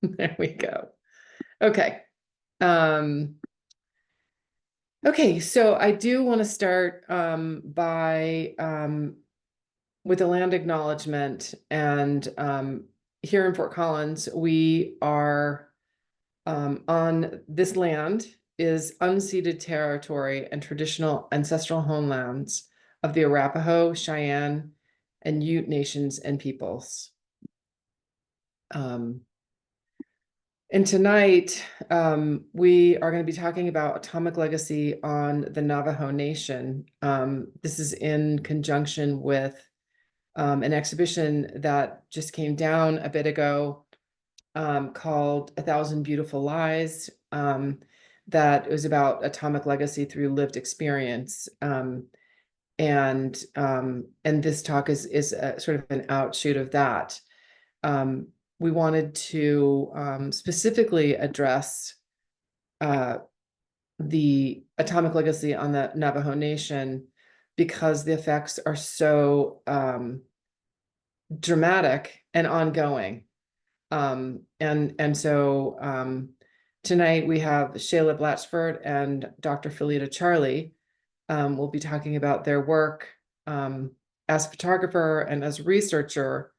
There we go. Okay. Um, okay, so I do want to start by with a land acknowledgement. And here in Fort Collins, we are on this land is unceded territory and traditional ancestral homelands of the Arapaho, Cheyenne, and Ute nations and peoples. And tonight, we are going to be talking about atomic legacy on the Navajo Nation. This is in conjunction with an exhibition that just came down a bit ago, called A Thousand Beautiful Lies, that was about atomic legacy through lived experience. And this talk is a, sort of an outshoot of that. We wanted to specifically address the atomic legacy on the Navajo Nation because the effects are so dramatic and ongoing. And so tonight we have Shayla Blatchford and Dr. Phillida Charley. We'll be talking about their work as a photographer and as a researcher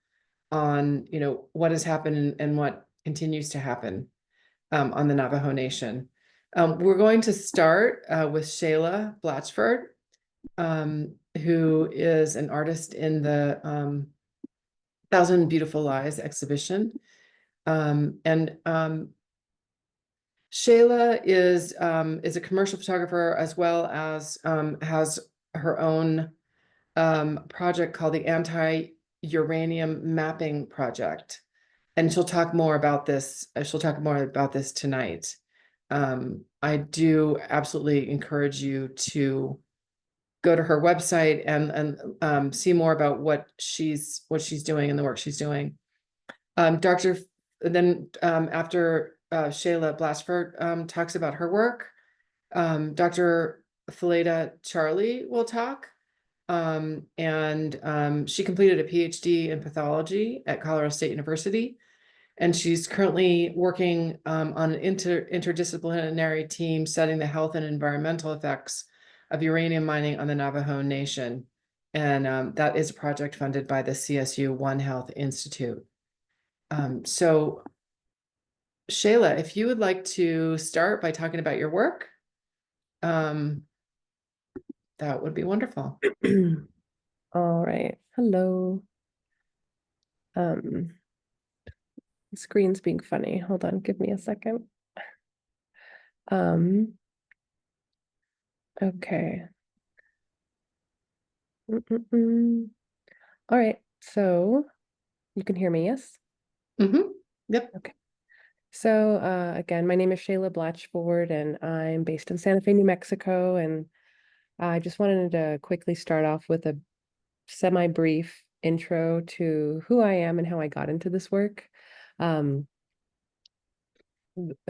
on, what has happened and what continues to happen on the Navajo Nation. We're going to start with Shayla Blatchford, who is an artist in the Thousand Beautiful Lies exhibition. And Shayla is a commercial photographer as well as has her own project called the Anti-Uranium Mapping Project. And she'll talk more about this. She'll talk more about this tonight. I do absolutely encourage you to go to her website and see more about what she's doing and the work she's doing. After Shayla Blatchford talks about her work, Dr. Phillida Charley will talk. She completed a PhD in pathology at Colorado State University, and she's currently working on an interdisciplinary team studying the health and environmental effects of uranium mining on the Navajo Nation. And that is a project funded by the CSU One Health Institute. So Shayla, if you would like to start by talking about your work, that would be wonderful. All right. Hello. The screen's being funny. Hold on, give me a second. Okay. All right. So you can hear me, yes? Yep. Okay. So again, my name is Shayla Blatchford, and I'm based in Santa Fe, New Mexico. And I just wanted to quickly start off with a semi-brief intro to who I am and how I got into this work. It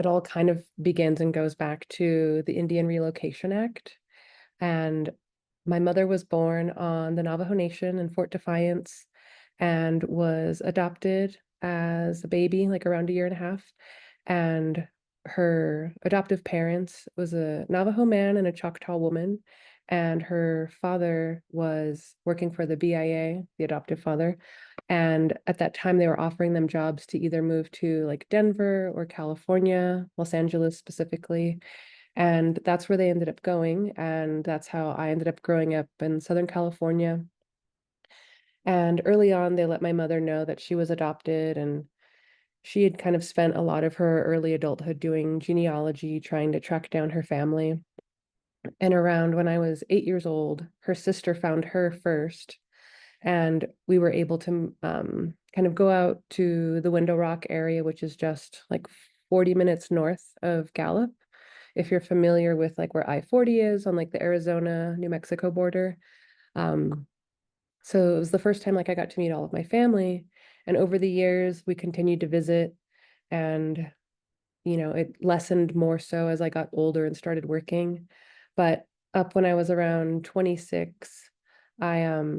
all kind of begins and goes back to the Indian Relocation Act. And my mother was born on the Navajo Nation in Fort Defiance and was adopted as a baby, like around a year and a half. And her adoptive parents was a Navajo man and a Choctaw woman. And her father was working for the BIA, the adoptive father. And at that time, they were offering them jobs to either move to like Denver or California, Los Angeles specifically. And that's where they ended up going. And that's how I ended up growing up in Southern California. And early on, they let my mother know that she was adopted, and she had kind of spent a lot of her early adulthood doing genealogy, trying to track down her family. And around when I was 8 years old, her sister found her first, and we were able to kind of go out to the Window Rock area, which is just like 40 minutes north of Gallup. If you're familiar with like where I-40 is on like the Arizona, New Mexico border. So it was the first time like I got to meet all of my family. And over the years, we continued to visit, and it lessened more so as I got older and started working. But up when I was around 26, I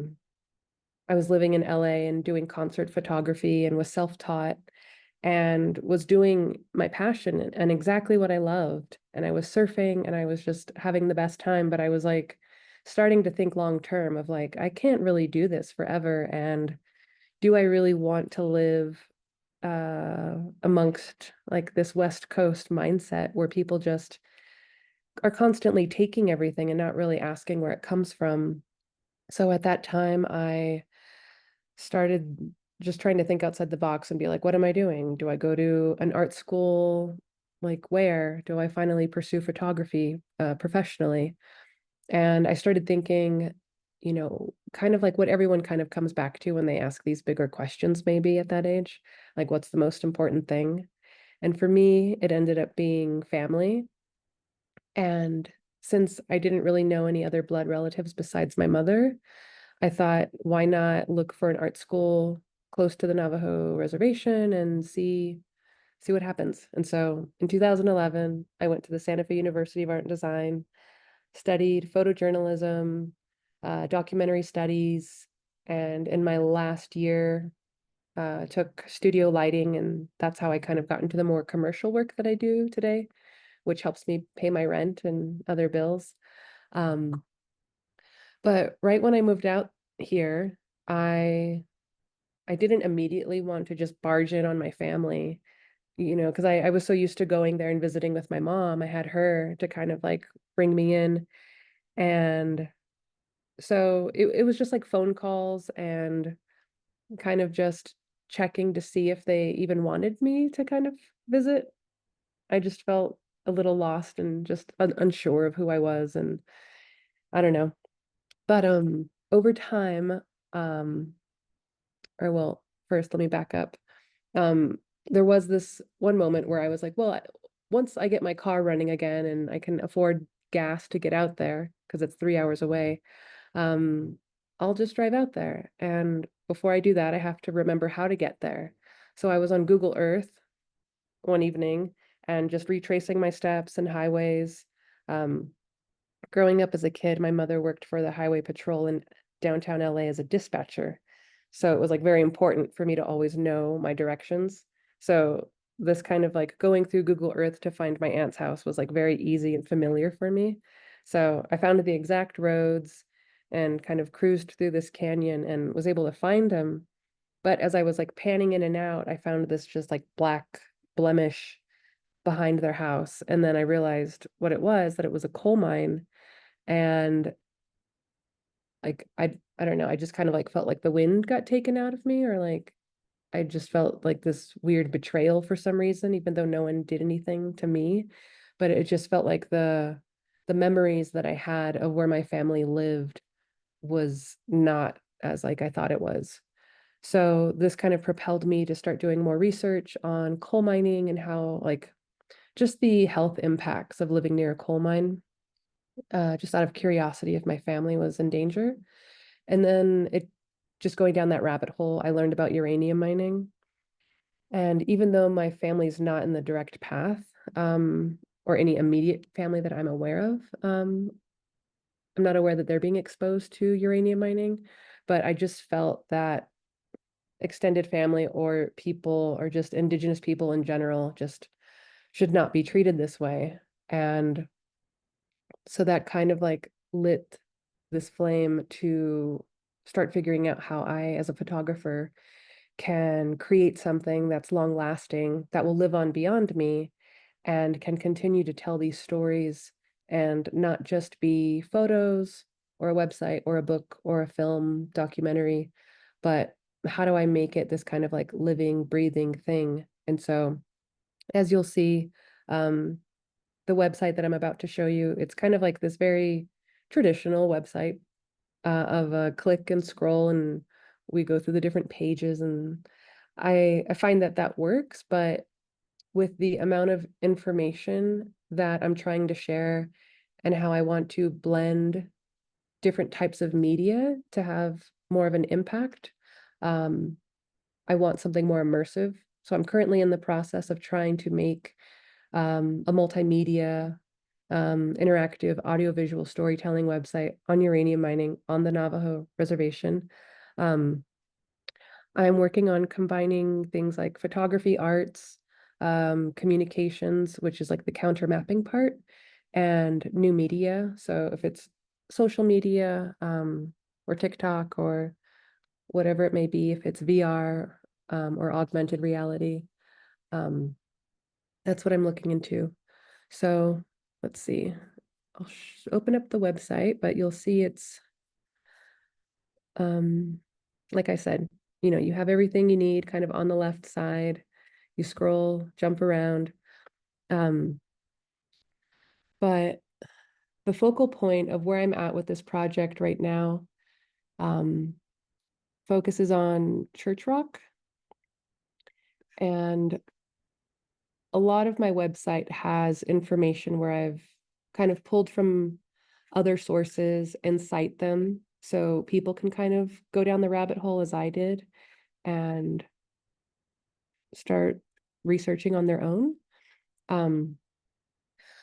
was living in LA and doing concert photography and was self-taught. and was doing my passion and exactly what I loved. And I was surfing and I was just having the best time. But I was like starting to think long term of like, I can't really do this forever. And do I really want to live amongst like this West Coast mindset where people just are constantly taking everything and not really asking where it comes from? So at that time, I started just trying to think outside the box and be like, what am I doing? Do I go to an art school? Like, where do I finally pursue photography professionally? And I started thinking, kind of like what everyone kind of comes back to when they ask these bigger questions, maybe at that age, like, what's the most important thing? And for me, it ended up being family. And since I didn't really know any other blood relatives besides my mother, I thought, why not look for an art school close to the Navajo reservation and see what happens. And so in 2011, I went to the Santa Fe University of Art and Design, studied photojournalism, documentary studies, and in my last year, took studio lighting, and that's how I kind of got into the more commercial work that I do today, which helps me pay my rent and other bills. Um, but right when I moved out here, I I didn't immediately want to just barge in on my family, because I was so used to going there and visiting with my mom. I had her to kind of like bring me in. And so it was just like phone calls and kind of just checking to see if they even wanted me to kind of visit. I just felt a little lost and just unsure of who I was, and I don't know. But over time, um or well, first let me back up. Um, there was this one moment where I was like, well, once I get my car running again and I can afford gas to get out there because it's 3 hours away, um, I'll just drive out there. And before I do that, I have to remember how to get there. So I was on Google Earth one evening and just retracing my steps and highways. Um, Growing up as a kid, my mother worked for the highway patrol in downtown LA as a dispatcher. So it was like very important for me to always know my directions. So this kind of like going through Google Earth to find my aunt's house was like very easy and familiar for me. So I found the exact roads and kind of cruised through this canyon and was able to find them. But as I was like panning in and out, I found this just like black blemish behind their house. And then I realized what it was, that it was a coal mine. And like I don't know, I just kind of like felt like the wind got taken out of me, or like I just felt like this weird betrayal for some reason, even though no one did anything to me. But it just felt like the memories that I had of where my family lived was not as like I thought it was. So this kind of propelled me to start doing more research on coal mining and how like just the health impacts of living near a coal mine, just out of curiosity if my family was in danger. And then it just going down that rabbit hole, I learned about uranium mining. And even though my family's not in the direct path, or any immediate family that I'm aware of, I'm not aware that they're being exposed to uranium mining, but I just felt that extended family or people or just indigenous people in general just should not be treated this way. And so that kind of like lit this flame to start figuring out how I, as a photographer, can create something that's long lasting, that will live on beyond me, and can continue to tell these stories and not just be photos or a website or a book or a film documentary, but how do I make it this kind of like living, breathing thing? And so, as you'll see, um, the website that I'm about to show you, it's kind of like this very traditional website, of a click and scroll, and we go through the different pages, and I find that that works, but with the amount of information that I'm trying to share and how I want to blend different types of media to have more of an impact, um, I want something more immersive. So I'm currently in the process of trying to make a multimedia, interactive audiovisual storytelling website on uranium mining on the Navajo reservation. Um, I'm working on combining things like photography, arts, communications, which is like the counter mapping part, and new media. So if it's social media, or TikTok or whatever it may be, if it's VR, or augmented reality, um, that's what I'm looking into. So let's see. I'll open up the website, but you'll see it's um, like I said, you have everything you need kind of on the left side. You scroll, jump around. Um, but the focal point of where I'm at with this project right now, um, focuses on church rock. And a lot of my website has information where I've kind of pulled from other sources and cite them so people can kind of go down the rabbit hole as I did and start researching on their own. Um,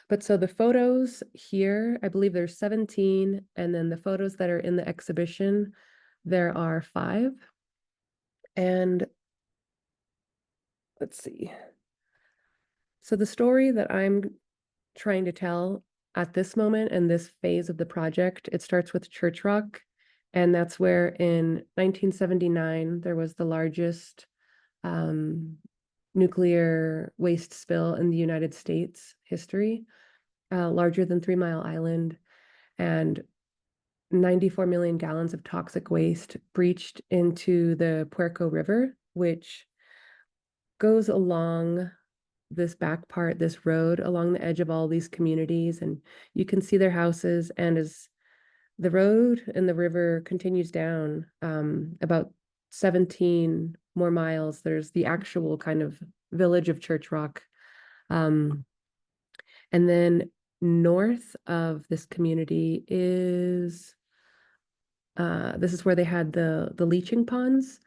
but so the photos here, I believe there's 17, and then the photos that are in the exhibition, there are 5. And let's see. So the story that I'm trying to tell at this moment and this phase of the project, it starts with church rock. And that's where in 1979, there was the largest nuclear waste spill in the United States history, larger than 3 Mile Island, and 94 million gallons of toxic waste breached into the Puerco River, which goes along this back part, this road along the edge of all these communities, and you can see their houses. And as the road and the river continues down, about 17 more miles, there's the actual kind of village of Church Rock. And then north of this community is this is where they had the leaching ponds.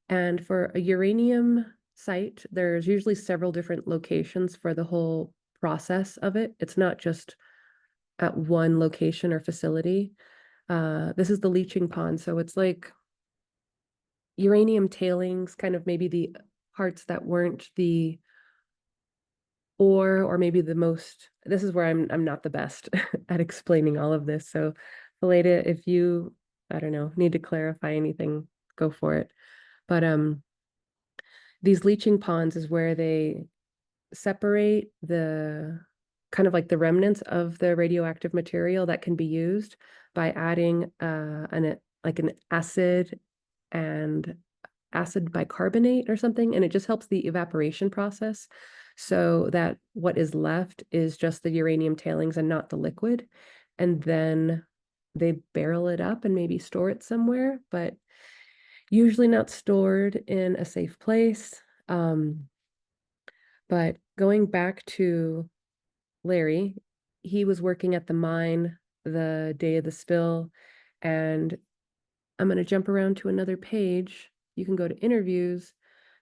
And for a uranium site, there's usually several different locations for the whole process of it. It's not just at one location or facility. This is the leaching pond, so it's like uranium tailings, kind of maybe the parts that weren't the ore, or maybe the most. This is where I'm not the best at explaining all of this. So, Phillida, if you, I don't know, need to clarify anything, go for it. But these leaching ponds is where they separate the kind of like the remnants of the radioactive material that can be used by adding an acid and acid bicarbonate or something, and it just helps the evaporation process so that what is left is just the uranium tailings and not the liquid. And then they barrel it up and maybe store it somewhere, but usually not stored in a safe place. But going back to Larry, he was working at the mine the day of the spill, and I'm going to jump around to another page. You can go to interviews,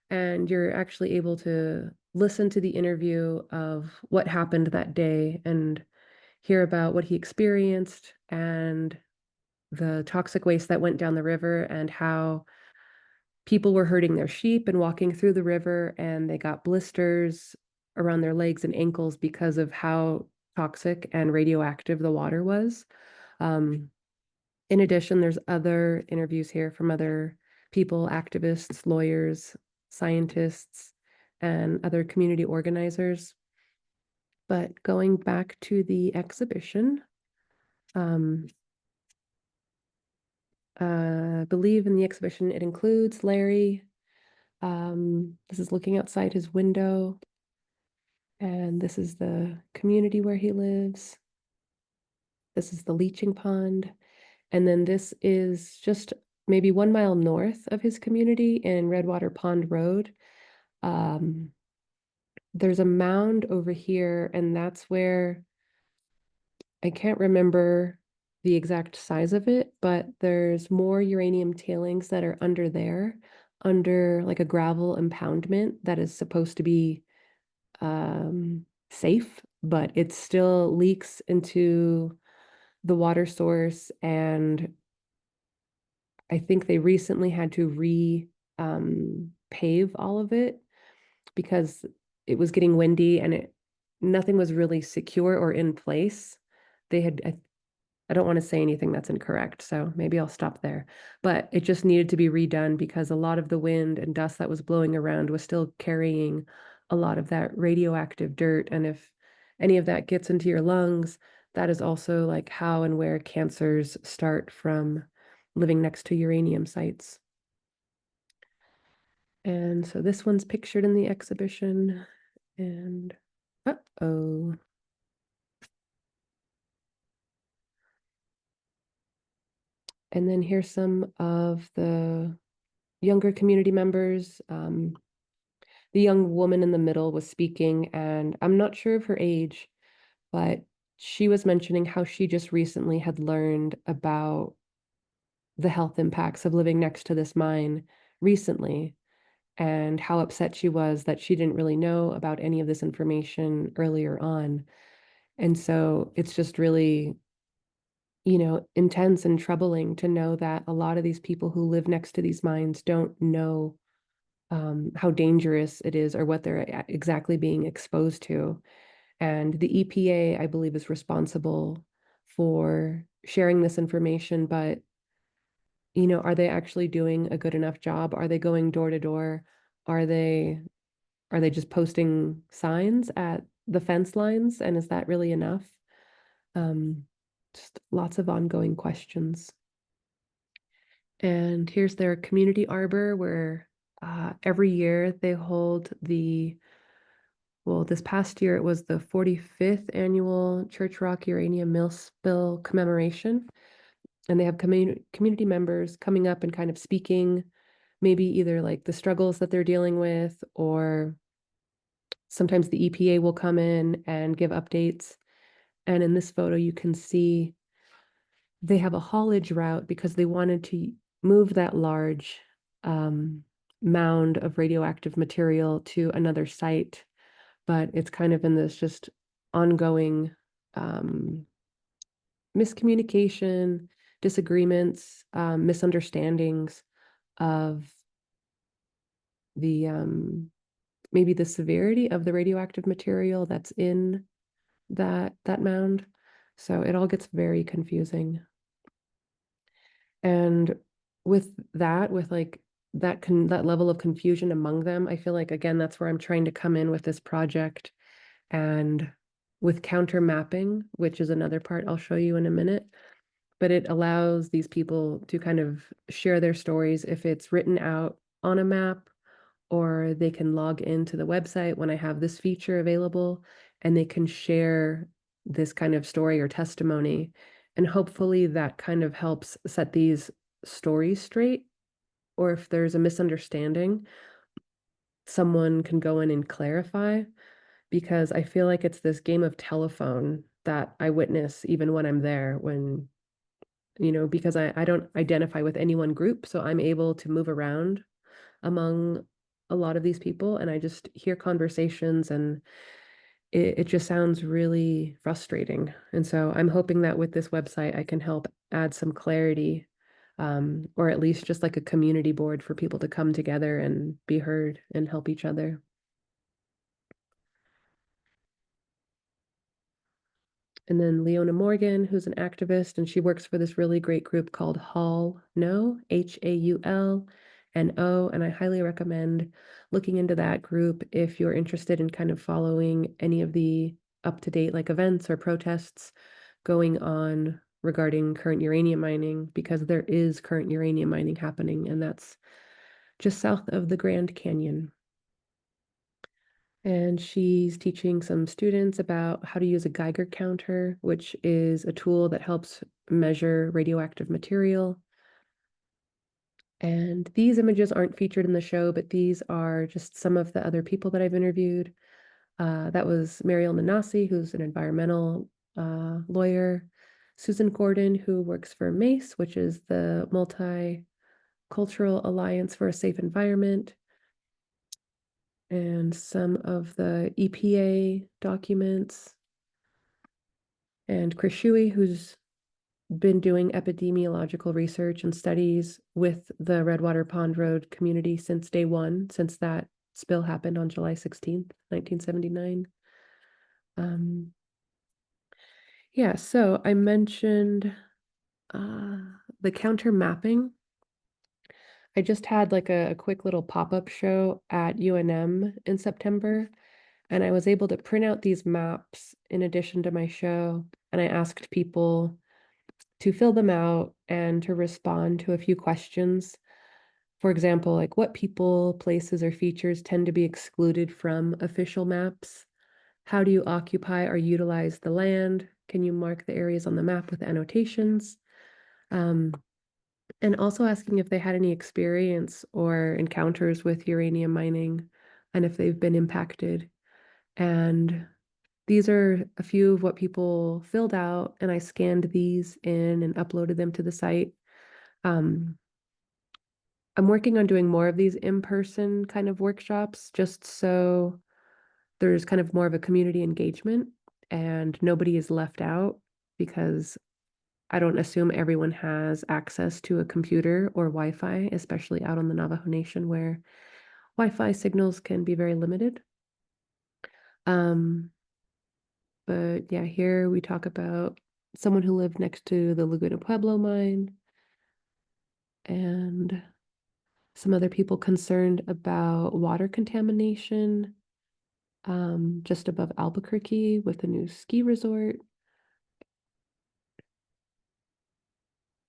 and you're actually able to listen to the interview of what happened that day and hear about what he experienced and the toxic waste that went down the river and how people were herding their sheep and walking through the river, and they got blisters around their legs and ankles because of how toxic and radioactive the water was. In addition, there's other interviews here from other people, activists, lawyers, scientists, and other community organizers. But going back to the exhibition, I believe in the exhibition, it includes Larry. This is looking outside his window, and this is the community where he lives. This is the leaching pond. And then this is just maybe 1 mile north of his community in Redwater Pond Road. There's a mound over here, and that's where I can't remember the exact size of it, but there's more uranium tailings that are under there, under like a gravel impoundment that is supposed to be safe, but it still leaks into the water source. And I think they recently had to pave all of it because it was getting windy and nothing was really secure or in place. They had I don't want to say anything that's incorrect, so maybe I'll stop there. But it just needed to be redone because a lot of the wind and dust that was blowing around was still carrying a lot of that radioactive dirt. And if any of that gets into your lungs, that is also like how and where cancers start from living next to uranium sites. And so this one's pictured in the exhibition. And uh-oh. And then here's some of the younger community members. The young woman in the middle was speaking, and I'm not sure of her age, but she was mentioning how she just recently had learned about the health impacts of living next to this mine recently, and how upset she was that she didn't really know about any of this information earlier on. And so it's just really, intense and troubling to know that a lot of these people who live next to these mines don't know how dangerous it is or what they're exactly being exposed to. And the EPA, I believe, is responsible for sharing this information, but are they actually doing a good enough job? Are they going door to door? Are they are they just posting signs at the fence lines? And is that really enough? Um, just lots of ongoing questions. And here's their community arbor where every year they hold this past year it was the 45th annual Church Rock Uranium Mill Spill commemoration. And they have community members coming up and kind of speaking, maybe either like the struggles that they're dealing with, or sometimes the EPA will come in and give updates. And in this photo, you can see they have a haulage route because they wanted to move that large mound of radioactive material to another site, but it's kind of in this just ongoing miscommunication, disagreements, misunderstandings of the maybe the severity of the radioactive material that's in that mound. So it all gets very confusing. And with like that level of confusion among them, I feel like again that's where I'm trying to come in with this project and with counter mapping, which is another part I'll show you in a minute. But it allows these people to kind of share their stories if it's written out on a map, or they can log into the website when I have this feature available and they can share this kind of story or testimony. And hopefully that kind of helps set these stories straight. Or if there's a misunderstanding, someone can go in and clarify, because I feel like it's this game of telephone that I witness even when I'm there, when because I don't identify with any one group, so I'm able to move around among a lot of these people, and I just hear conversations, and it just sounds really frustrating. And so I'm hoping that with this website, I can help add some clarity, or at least just like a community board for people to come together and be heard and help each other. And then Leona Morgan, who's an activist, and she works for this really great group called Hall No, HAULNO. And I highly recommend looking into that group if you're interested in kind of following any of the up-to-date like events or protests going on regarding current uranium mining, because there is current uranium mining happening, and that's just south of the Grand Canyon. And she's teaching some students about how to use a Geiger counter, which is a tool that helps measure radioactive material. And these images aren't featured in the show, but these are just some of the other people that I've interviewed. That was Mariel Manassi, who's an environmental lawyer, Susan Gordon, who works for MACE, which is the Multicultural Alliance for a Safe Environment, and some of the EPA documents, and Chris Shuey, who's been doing epidemiological research and studies with the Redwater Pond Road community since day one, since that spill happened on July 16th, 1979. Um, yeah, so I mentioned uh, the counter mapping. I just had like a quick little pop-up show at UNM in September, and I was able to print out these maps in addition to my show, and I asked people to fill them out and to respond to a few questions. For example, like what people, places, or features tend to be excluded from official maps? How do you occupy or utilize the land? Can you mark the areas on the map with annotations? Um, and also asking if they had any experience or encounters with uranium mining and if they've been impacted. And these are a few of what people filled out, and I scanned these in and uploaded them to the site. Um, I'm working on doing more of these in-person kind of workshops just so there's kind of more of a community engagement and nobody is left out, because I don't assume everyone has access to a computer or Wi-Fi, especially out on the Navajo Nation where Wi-Fi signals can be very limited. Um, but yeah, here we talk about someone who lived next to the Laguna Pueblo mine and some other people concerned about water contamination just above Albuquerque with a new ski resort.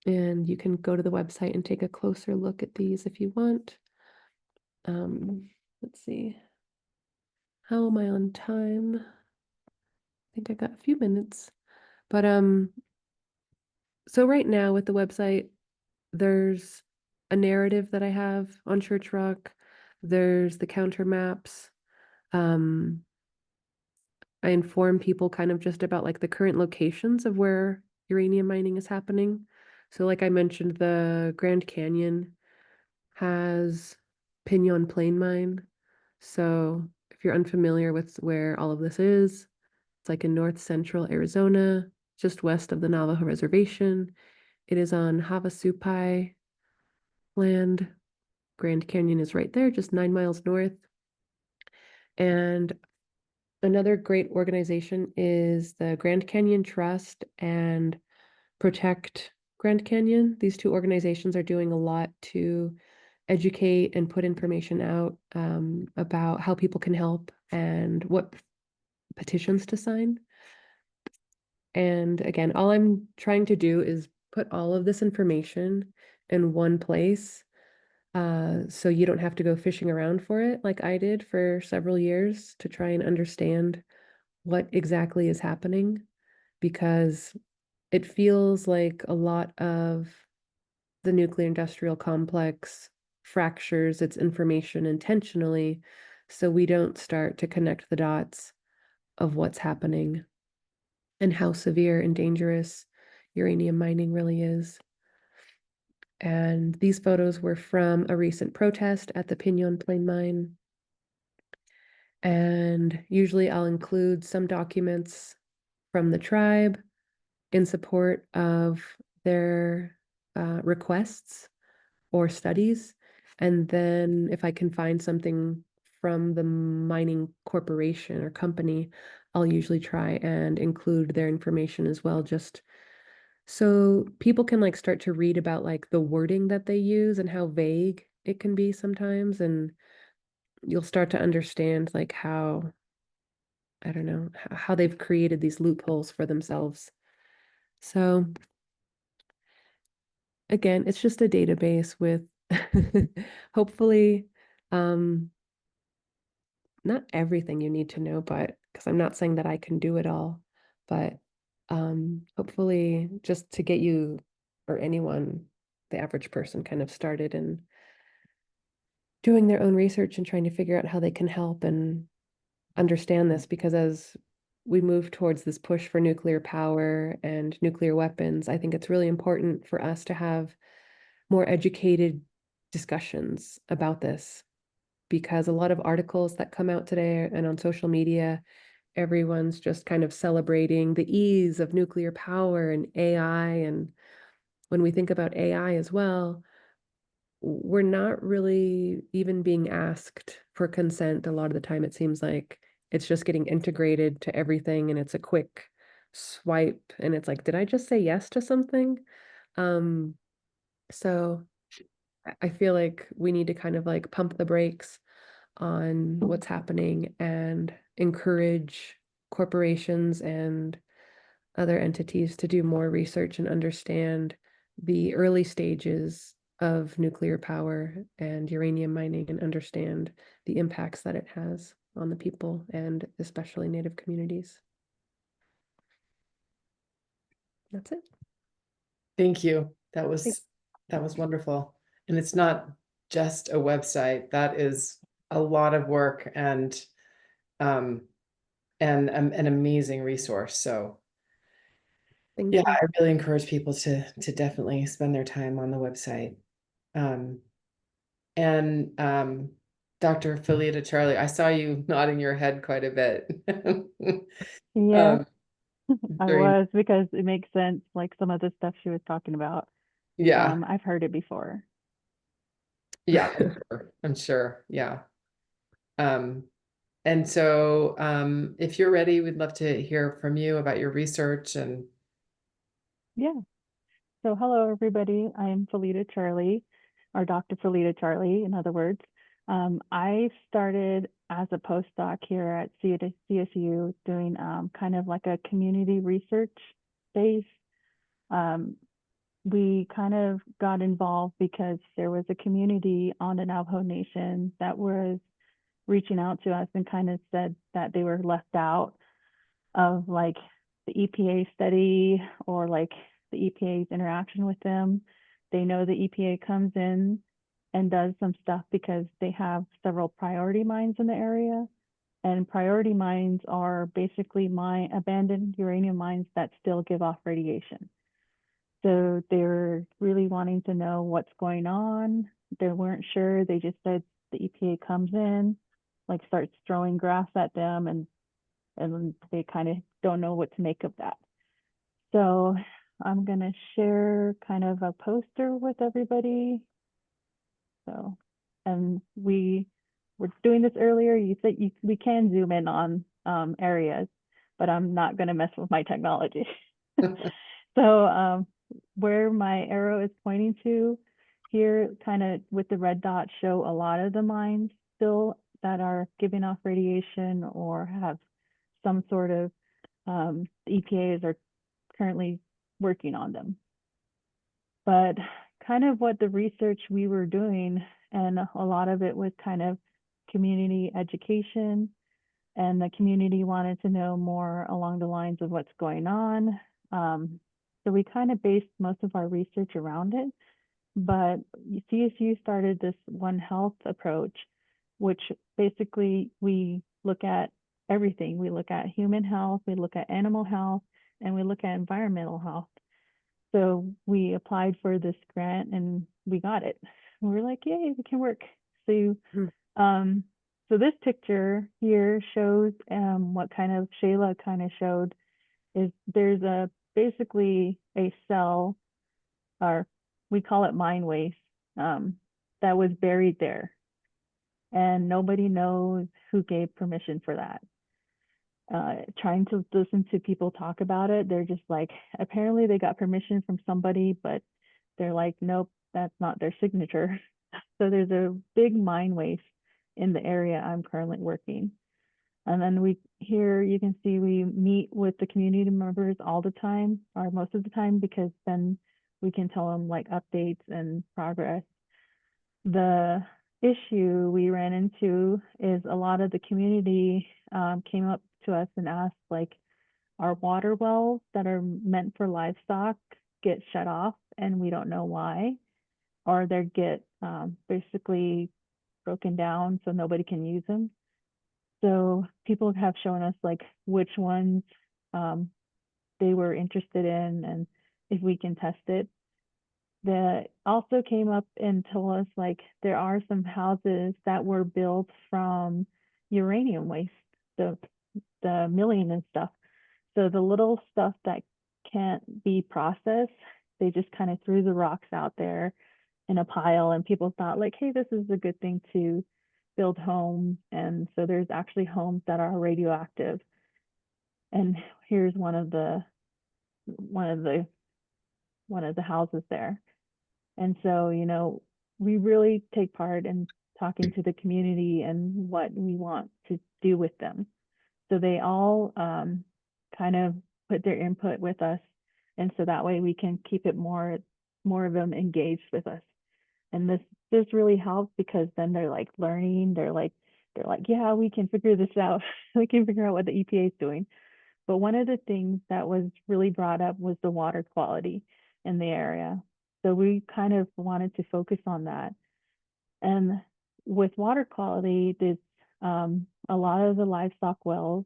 And you can go to the website and take a closer look at these if you want. Let's see. How am I on time? I think I got a few minutes. But so right now with the website, there's a narrative that I have on Church Rock. There's the counter maps. Um, I inform people kind of just about like the current locations of where uranium mining is happening. So like I mentioned, the Grand Canyon has Pinyon Plain Mine. So if you're unfamiliar with where all of this is, it's like in north central Arizona, just west of the Navajo Reservation. It is on Havasupai land. Grand Canyon is right there, just 9 miles north. And another great organization is the Grand Canyon Trust and Protect Grand Canyon. These two organizations are doing a lot to educate and put information out about how people can help and what petitions to sign. And again, all I'm trying to do is put all of this information in one place so you don't have to go fishing around for it like I did for several years to try and understand what exactly is happening, because it feels like a lot of the nuclear industrial complex fractures its information intentionally so we don't start to connect the dots of what's happening and how severe and dangerous uranium mining really is. And these photos were from a recent protest at the Pinyon Plain Mine. And usually I'll include some documents from the tribe in support of their requests or studies. And then if I can find something from the mining corporation or company, I'll usually try and include their information as well, just so people can like start to read about like the wording that they use and how vague it can be sometimes. And you'll start to understand like how, I don't know, how they've created these loopholes for themselves. So again, it's just a database with hopefully um not everything you need to know, but because I'm not saying that I can do it all, but hopefully just to get you or anyone, the average person, kind of started and doing their own research and trying to figure out how they can help and understand this, because as we move towards this push for nuclear power and nuclear weapons, I think it's really important for us to have more educated discussions about this, because a lot of articles that come out today and on social media, everyone's just kind of celebrating the ease of nuclear power and AI. And when we think about AI as well, we're not really even being asked for consent a lot of the time. It seems like it's just getting integrated to everything and it's a quick swipe and it's like, did I just say yes to something? Um, so I feel like we need to kind of like pump the brakes on what's happening and encourage corporations and other entities to do more research and understand the early stages of nuclear power and uranium mining and understand the impacts that it has on the people and especially Native communities. That's it. Thank you. That Thanks. was wonderful. And it's not just a website. That is a lot of work um and an amazing resource. So Thank yeah, you. I really encourage people to definitely spend their time on the website. Um and Dr. Phillida Charley, I saw you nodding your head quite a bit. Yes, um I during was because it makes sense, like some of the stuff she was talking about. yeah, I've heard it before. yeah, I'm sure. I'm sure. Yeah. Um And so, if you're ready, we'd love to hear from you about your research and Yeah. So hello everybody. I'm Phillida Charley, or Dr. Phillida Charley, in other words. I started as a postdoc here at CSU doing kind of like a community research base. Um, we kind of got involved because there was a community on the Navajo Nation that was reaching out to us and kind of said that they were left out of like the EPA study or like the EPA's interaction with them. They know the EPA comes in and does some stuff because they have several priority mines in the area. And priority mines are basically mine abandoned uranium mines that still give off radiation. So they're really wanting to know what's going on. They weren't sure. They just said the EPA comes in, like starts throwing grass at them, and they kind of don't know what to make of that. So I'm gonna share kind of a poster with everybody. So, and we were doing this earlier. You said we can zoom in on areas, but I'm not gonna mess with my technology. So where my arrow is pointing to here, kind of with the red dot, show a lot of the mines still that are giving off radiation or have some sort of the EPAs are currently working on them. But kind of what the research we were doing, and a lot of it was kind of community education, and the community wanted to know more along the lines of what's going on. So we kind of based most of our research around it. But CSU started this One Health approach, which basically we look at everything. We look at human health, we look at animal health, and we look at environmental health. So we applied for this grant and we got it. We were like, yay, we can work. So, um, so this picture here shows what kind of Shayla kind of showed is there's a basically a cell, or we call it mine waste, that was buried there. And nobody knows who gave permission for that. Trying to listen to people talk about it, they're just like, apparently they got permission from somebody, but they're like, nope, that's not their signature. So there's a big mine waste in the area I'm currently working. And then we here you can see we meet with the community members all the time, or most of the time, because then we can tell them like updates and progress. The issue we ran into is a lot of the community came up to us and asked, like, our water wells that are meant for livestock get shut off and we don't know why, or they get basically broken down so nobody can use them. So people have shown us like which ones they were interested in and if we can test it. That also came up and told us like there are some houses that were built from uranium waste. So the milling and stuff. So the little stuff that can't be processed, they just kind of threw the rocks out there in a pile, and people thought like, hey, this is a good thing to build homes. And so there's actually homes that are radioactive. And here's one of the houses there. And so, you know, we really take part in talking to the community and what we want to do with them. So they all kind of put their input with us. And so that way we can keep it more of them engaged with us. And this really helps, because then they're like learning, they're like, yeah, we can figure this out. We can figure out what the EPA is doing. But one of the things that was really brought up was the water quality in the area. So we kind of wanted to focus on that. And with water quality, there's a lot of the livestock wells,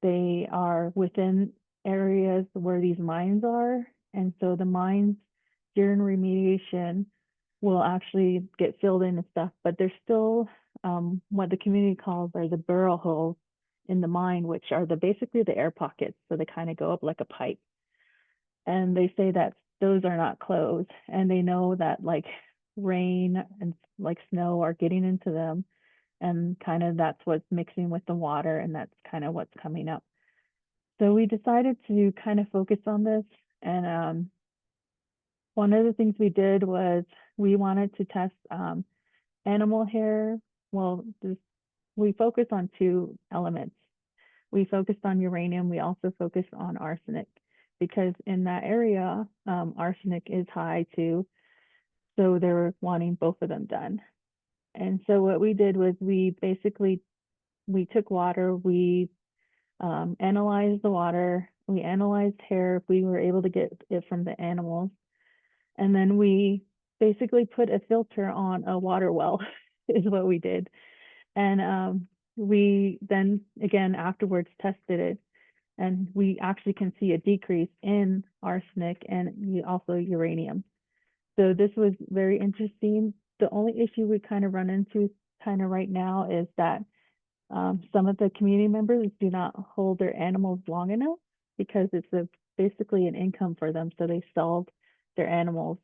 they are within areas where these mines are. And so the mines during remediation will actually get filled in and stuff, but there's still what the community calls are the burrow holes in the mine, which are basically the air pockets. So they kind of go up like a pipe. And they say that those are not closed, and they know that like rain and like snow are getting into them, and kind of that's what's mixing with the water, and that's kind of what's coming up. So we decided to kind of focus on this. And one of the things we did was we wanted to test animal hair. Well, we focused on two elements. We focused on uranium. We also focused on arsenic, because in that area, arsenic is high too. So they were wanting both of them done. And so what we did was we took water, we analyzed the water, we analyzed hair if we were able to get it from the animals. And then we basically put a filter on a water well is what we did. And we then again afterwards tested it, and we actually can see a decrease in arsenic and also uranium. So this was very interesting. The only issue we kind of run into kind of right now is that some of the community members do not hold their animals long enough, because it's basically an income for them. So they sell their animals.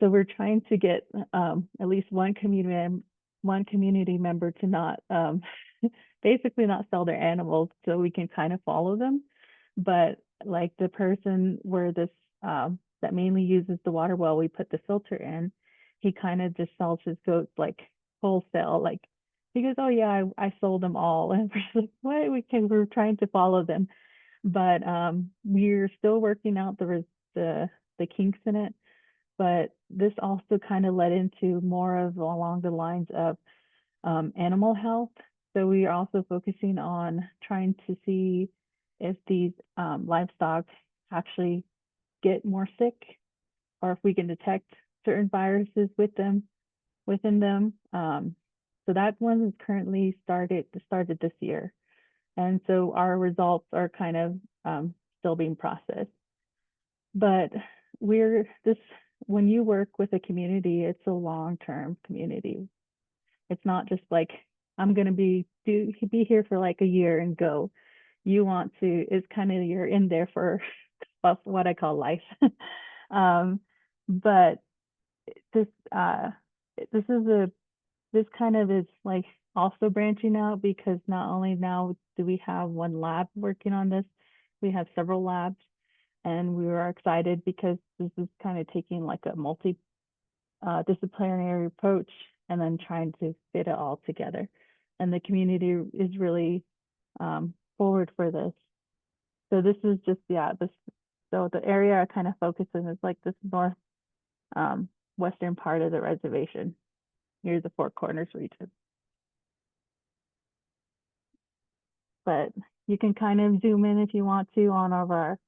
So we're trying to get at least one community member to not basically not sell their animals, so we can kind of follow them. But like the person where this that mainly uses the water well we put the filter in, he kind of just sells his goats like wholesale. Like he goes, oh yeah, I sold them all. And we're like, what? We're trying to follow them. But we're still working out the kinks in it. But this also kind of led into more of along the lines of animal health. So we are also focusing on trying to see if these livestock actually get more sick, or if we can detect certain viruses within them. So that one is currently started this year. And so our results are kind of still being processed. But when you work with a community, it's a long-term community. It's not just like, I'm going to be here for like a year and go. You want to, it's kind of, you're in there for what I call life. But this kind of is like also branching out, because not only now do we have one lab working on this, we have several labs. And we were excited because this is kind of taking like a multi-disciplinary approach, and then trying to fit it all together. And the community is really forward for this. So this is just, so the area I kind of focus in is like this north western part of the reservation, near the Four Corners region. But you can kind of zoom in if you want to on our,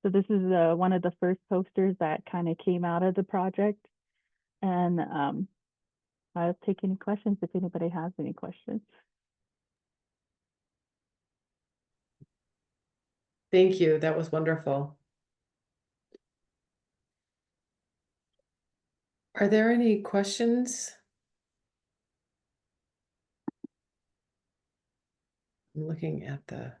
so this is one of the first posters that kind of came out of the project. And I'll take any questions if anybody has any questions. Thank you. That was wonderful. Are there any questions? I'm looking at the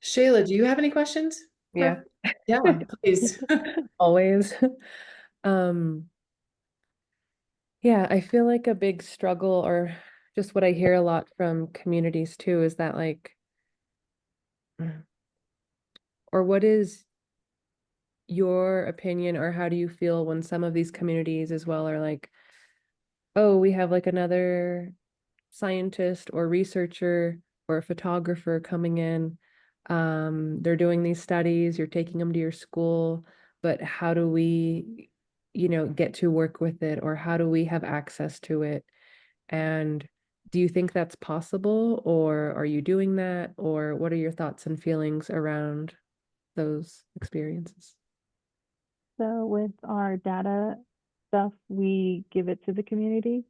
Shayla, do you have any questions? Yeah. Yeah, please. Always. Um, yeah, I feel like a big struggle, or just what I hear a lot from communities too, is that like, or what is your opinion, or how do you feel when some of these communities as well are like, oh, we have like another scientist or researcher or a photographer coming in. They're doing these studies, you're taking them to your school, but how do we, get to work with it, or how do we have access to it? And do you think that's possible, or are you doing that, or what are your thoughts and feelings around those experiences? So with our data stuff, we give it to the community.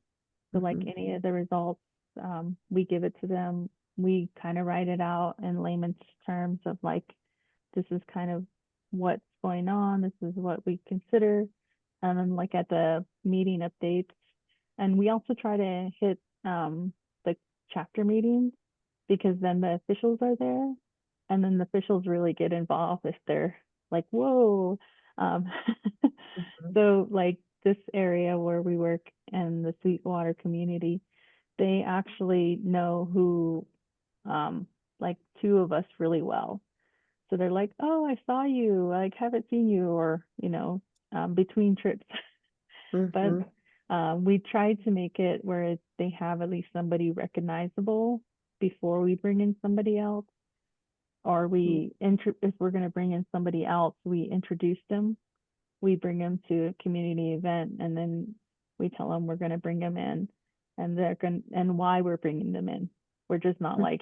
So like Mhm. any of the results, we give it to them. We kind of write it out in layman's terms of like, this is kind of what's going on. This is what we consider. And then like at the meeting updates, and we also try to hit the chapter meetings because then the officials are there, and then the officials really get involved if they're like, whoa. Um, Mhm. so like this area where we work in the Sweetwater community, they actually know who like two of us really well. So they're like, oh, I saw you, I like, haven't seen you, or between trips. But Mhm. we try to make it where they have at least somebody recognizable before we bring in somebody else, or if we're going to bring in somebody else, we introduce them. We bring them to a community event, and then we tell them we're going to bring them in, and they're going and why we're bringing them in. We're just not like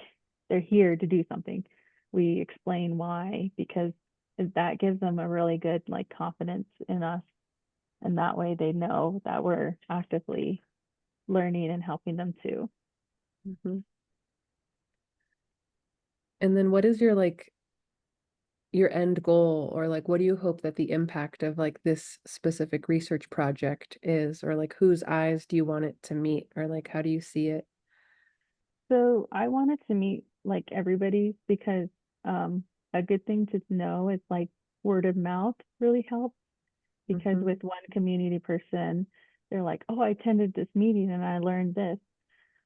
they're here to do something. We explain why, because that gives them a really good like confidence in us, and that way they know that we're actively learning and helping them too. Mhm. And then what is your end goal, or like what do you hope that the impact of like this specific research project is, or like whose eyes do you want it to meet, or like how do you see it? So I wanted to meet like everybody because a good thing to know is like word of mouth really helps, because Mhm. with one community person, they're like, oh, I attended this meeting and I learned this.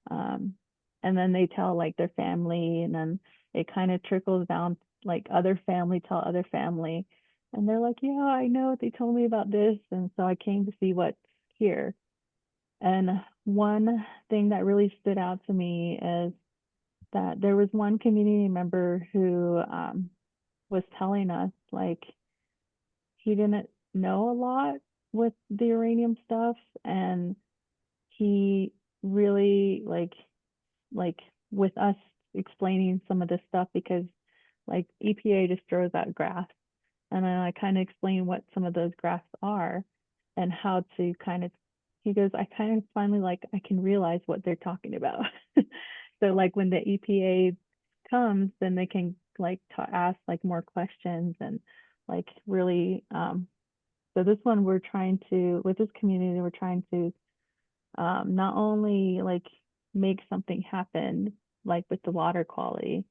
Um, and then they tell like their family, and then it kind of trickles down, like other family tell other family. And they're like, yeah, I know they told me about this. And so I came to see what's here. And one thing that really stood out to me is that there was one community member who was telling us like he didn't know a lot with the uranium stuff, and he really like with us explaining some of this stuff, because like EPA just throws out graphs, and then I kind of explain what some of those graphs are and how to kind of, he goes, I kind of finally like I can realize what they're talking about. So like when the EPA comes, then they can like ask like more questions, and like really so this one we're trying to, with this community, we're trying to not only like make something happen like with the water quality,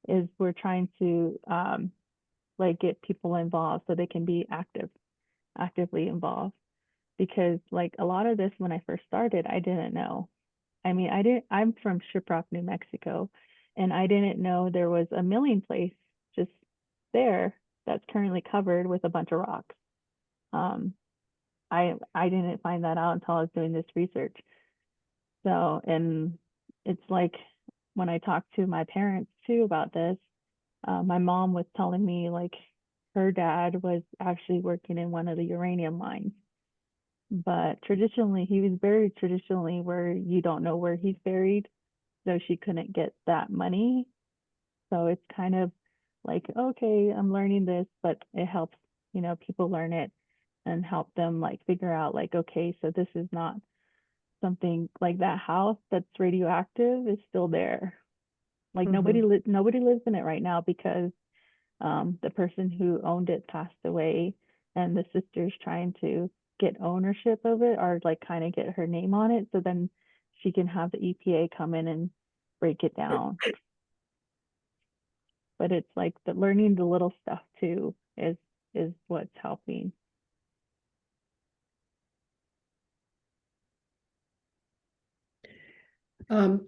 is we're trying to like get people involved so they can be actively involved, because like a lot of this when I first started I didn't know. I mean, I'm from Shiprock, New Mexico, and I didn't know there was a milling place just there that's currently covered with a bunch of rocks. um I didn't find that out until I was doing this research. So, and it's like when I talked to my parents too about this, my mom was telling me like her dad was actually working in one of the uranium mines, but traditionally he was buried traditionally where you don't know where he's buried, so she couldn't get that money. So it's kind of like, okay, I'm learning this, but it helps, people learn it and help them like figure out like, okay, so this is not something like that house that's radioactive is still there. Like Mhm. nobody lives in it right now because the person who owned it passed away, and the sister's trying to get ownership of it, or like kind of get her name on it, so then she can have the EPA come in and break it down. but it's like the learning the little stuff too is what's helping.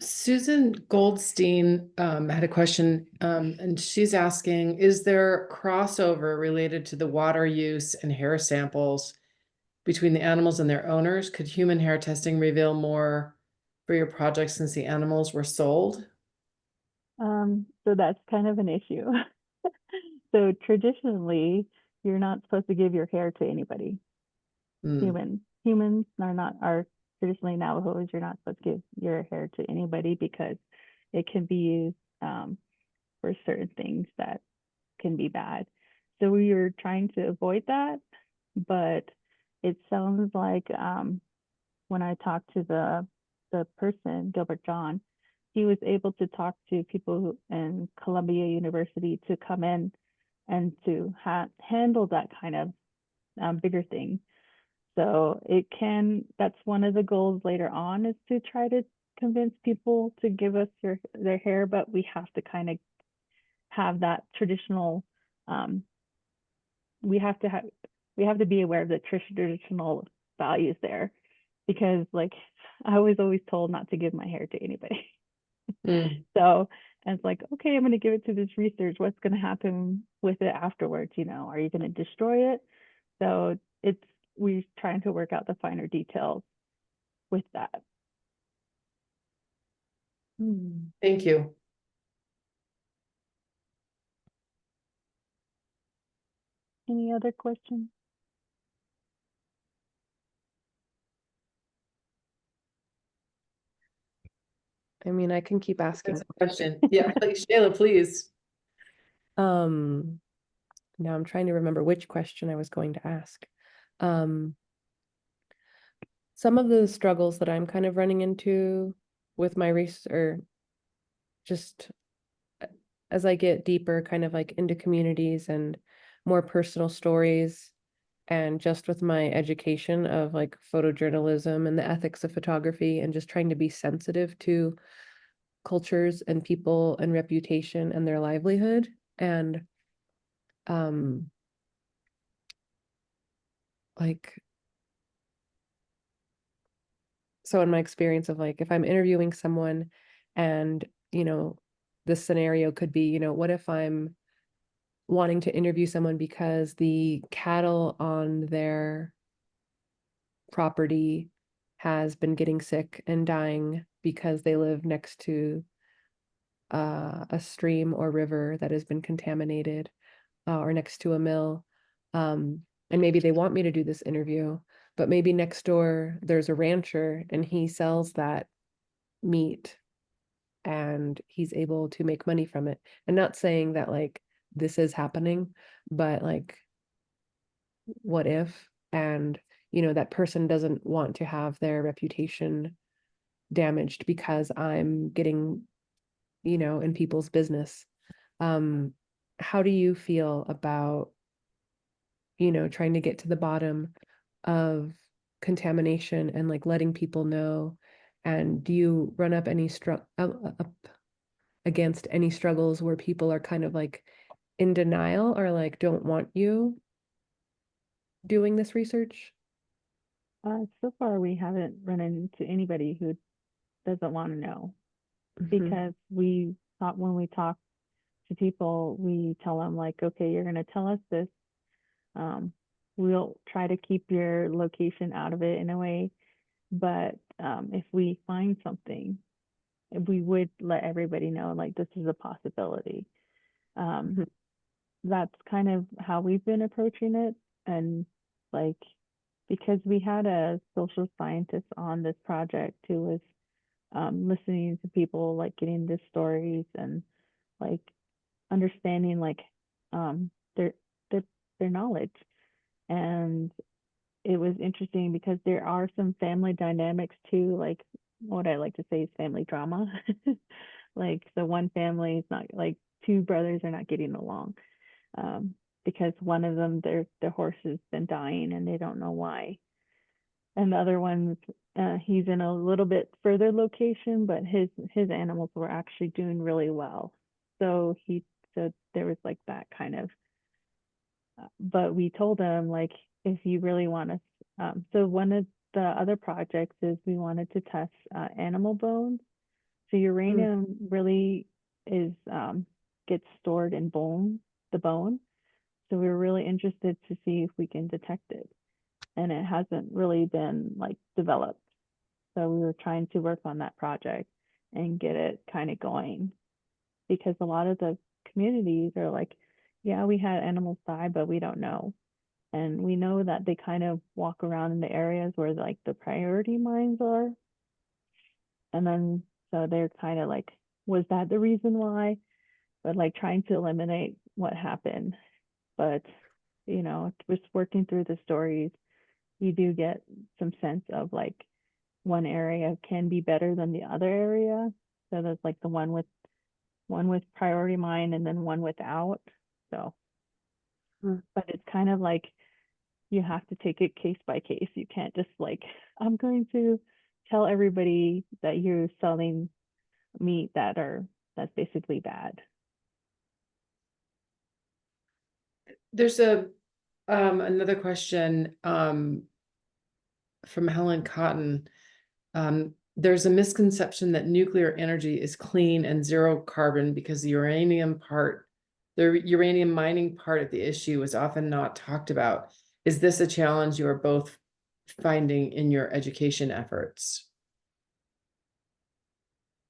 Susan Goldstein had a question, and she's asking, is there crossover related to the water use and hair samples between the animals and their owners? Could human hair testing reveal more for your project since the animals were sold? So that's kind of an issue. So traditionally, you're not supposed to give your hair to anybody. Humans are traditionally Navajos. You're not supposed to give your hair to anybody because it can be used for certain things that can be bad. So we were trying to avoid that, but it sounds like when I talked to the person, Gilbert John, he was able to talk to people in Columbia University to come in and to handle that kind of bigger thing. So that's one of the goals later on, is to try to convince people to give us their hair, but we have to kind of have that traditional, we have to be aware of the traditional values there, because like I was always told not to give my hair to anybody. So I was like, okay, I'm going to give it to this research. What's going to happen with it afterwards? Are you going to destroy it? So we're trying to work out the finer details with that. Thank you. Any other questions? I mean, I can keep asking. That's a question. Yeah, Shayla, please. Now I'm trying to remember which question I was going to ask. Some of the struggles that I'm kind of running into with my research, or just as I get deeper kind of like into communities and more personal stories, and just with my education of like photojournalism and the ethics of photography, and just trying to be sensitive to cultures and people and reputation and their livelihood. And like, so in my experience of like, if I'm interviewing someone and, this scenario could be, what if I'm wanting to interview someone because the cattle on their property has been getting sick and dying because they live next to a stream or river that has been contaminated, or next to a mill. And maybe they want me to do this interview, but maybe next door there's a rancher and he sells that meat and he's able to make money from it. And not saying that like this is happening, but like, what if? And that person doesn't want to have their reputation damaged because I'm getting, in people's business. How do you feel about, trying to get to the bottom of contamination and like letting people know? And do you run up against any struggles where people are kind of like in denial or like don't want you doing this research? So far, we haven't run into anybody who doesn't want to know, because we thought when we talk to people, we tell them like, okay, you're going to tell us this. We'll try to keep your location out of it in a way, but if we find something, we would let everybody know like this is a possibility. That's kind of how we've been approaching it. And like, because we had a social scientist on this project who was listening to people, like getting the stories and like understanding like their their their knowledge. And it was interesting because there are some family dynamics too, like what I like to say is family drama. Like the one family is not, like two brothers are not getting along, because one of them, their horse has been dying and they don't know why. And the other one, he's in a little bit further location, but his animals were actually doing really well. So he So there was like that kind of, but we told them like, if you really want to, so one of the other projects is we wanted to test animal bones. So uranium really is gets stored in the bone. So we were really interested to see if we can detect it. And it hasn't really been like developed. So we were trying to work on that project and get it kind of going, because a lot of the communities are like, yeah, we had animals die, but we don't know. And we know that they kind of walk around in the areas where like the priority mines are. And then so they're kind of like, was that the reason why? But like trying to eliminate what happened. But just working through the stories, you do get some sense of like one area can be better than the other area. So there's like the one with priority mine and then one without. So, but it's kind of like you have to take it case by case. You can't just like, I'm going to tell everybody that you're selling meat that's basically bad. There's another question from Helen Cotton. There's a misconception that nuclear energy is clean and zero carbon because the uranium mining part of the issue is often not talked about. Is this a challenge you are both finding in your education efforts?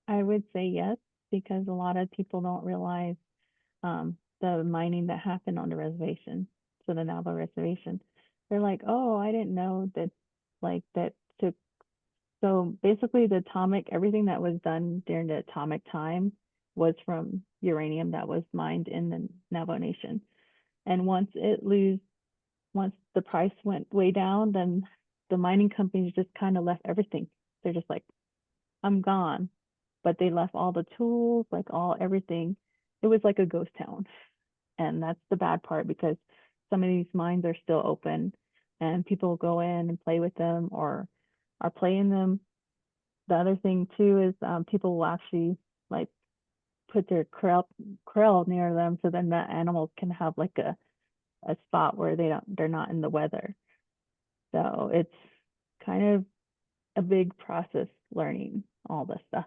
I would say yes, because a lot of people don't realize the mining that happened on the reservation, so the Navajo reservation. They're like, oh, I didn't know that, like that took. So basically, everything that was done during the atomic time was from uranium that was mined in the Navajo Nation. And once the price went way down, then the mining companies just kind of left everything. They're just like, I'm gone. But they left all the tools, like everything. It was like a ghost town. And that's the bad part, because some of these mines are still open and people go in and play with them or are playing them. The other thing too is people will actually like put their krill near them, so then the animals can have like a spot where they're not in the weather. So it's kind of a big process learning all this stuff.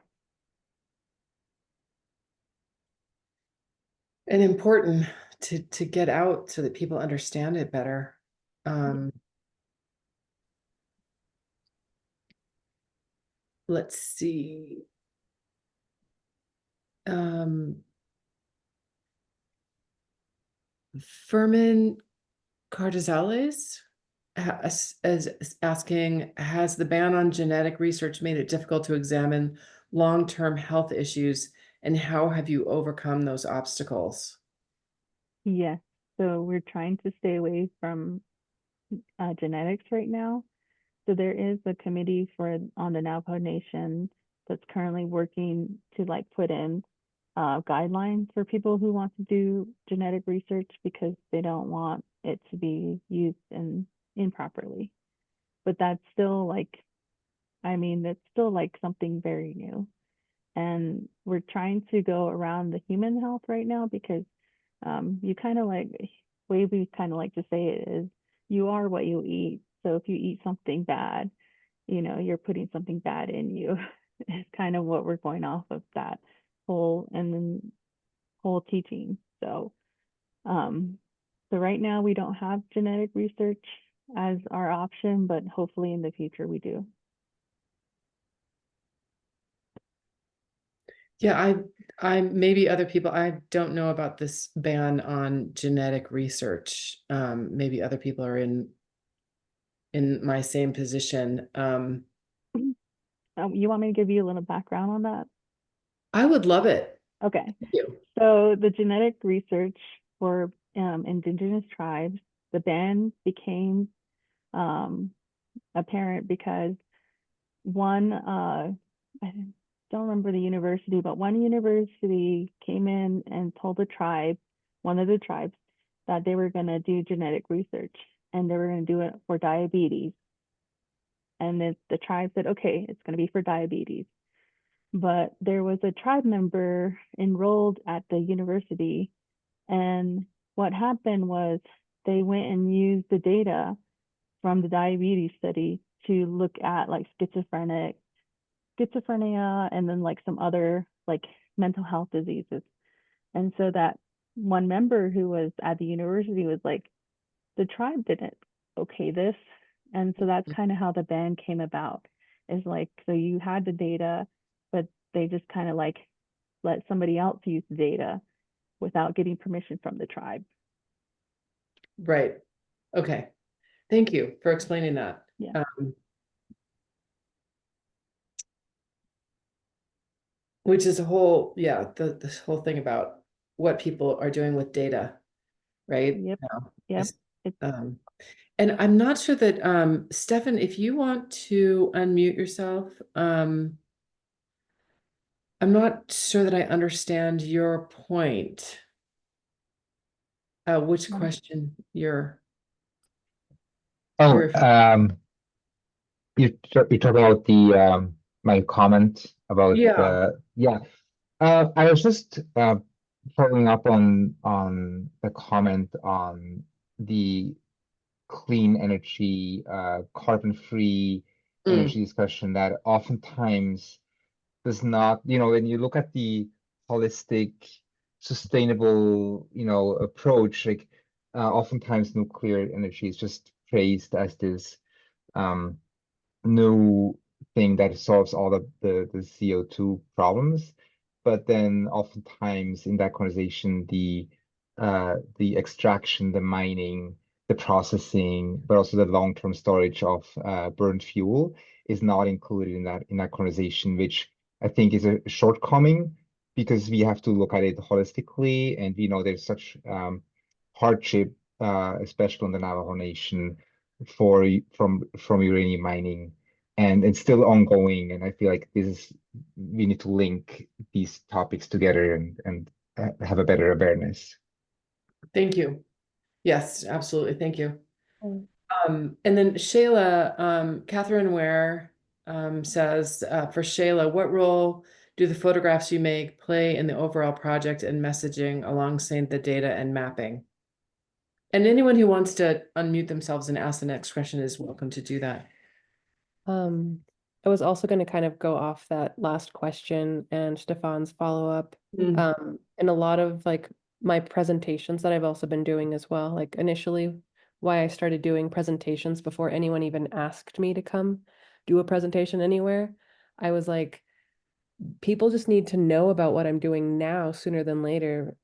And important to get out so that people understand it better. Let's see. Furman Cardizales is asking, has the ban on genetic research made it difficult to examine long-term health issues, and how have you overcome those obstacles? Yes. So we're trying to stay away from genetics right now. So there is a committee on the Navajo Nation that's currently working to like put in guidelines for people who want to do genetic research, because they don't want it to be used improperly. But that's still like, I mean, that's still like something very new. And we're trying to go around the human health right now, because you kind of like, way we kind of like to say it is, you are what you eat. So if you eat something bad, you're putting something bad in you. It's kind of what we're going off of, that whole teaching. So right now we don't have genetic research as our option, but hopefully in the future we do. Yeah, I maybe other people, I don't know about this ban on genetic research. Maybe other people are in my same position. You want me to give you a little background on that? I would love it. Okay. Thank you. So the genetic research for indigenous tribes, the ban became apparent because I don't remember the university, but one university came in and told one of the tribes, that they were going to do genetic research and they were going to do it for diabetes. And the tribe said, okay, it's going to be for diabetes. But there was a tribe member enrolled at the university And what happened was they went and used the data from the diabetes study to look at like schizophrenia, and then like some other like mental health diseases. And so that one member who was at the university was like, the tribe didn't okay this. And so that's kind of how the ban came about, is like, so you had the data, but they just kind of like let somebody else use the data without getting permission from the tribe. Right. Okay. Thank you for explaining that. Yeah. Which is a whole, yeah, this whole thing about what people are doing with data, right? Yep. Now. Yep. Is, It's and I'm not sure that, Stefan, if you want to unmute yourself, I'm not sure that I understand your point. Which question you're Oh, referring. you talk about the my comment about Yeah. yeah. I was just following up on the comment on the clean energy, carbon-free Mm, energy discussion that oftentimes does not, when you look at the holistic, sustainable, approach, like oftentimes nuclear energy is just praised as this um, new thing that solves all the CO2 problems. But then oftentimes in that conversation, the extraction, the mining, the processing, but also the long-term storage of burnt fuel is not included in that conversation, which I think is a shortcoming because we have to look at it holistically, and we know there's such hardship, especially on the Navajo Nation, from uranium mining, and it's still ongoing. And I feel like we need to link these topics together and have a better awareness. thank you. Yes, absolutely. Thank you. oh, And then Shayla, Catherine Ware, says, for Shayla, what role do the photographs you make play in the overall project and messaging alongside the data and mapping? And anyone who wants to unmute themselves and ask the next question is welcome to do that. I was also going to kind of go off that last question and Stefan's follow-up. And a lot of like my presentations that I've also been doing as well, like initially why I started doing presentations before anyone even asked me to come do a presentation anywhere. I was like, people just need to know about what I'm doing now sooner than later,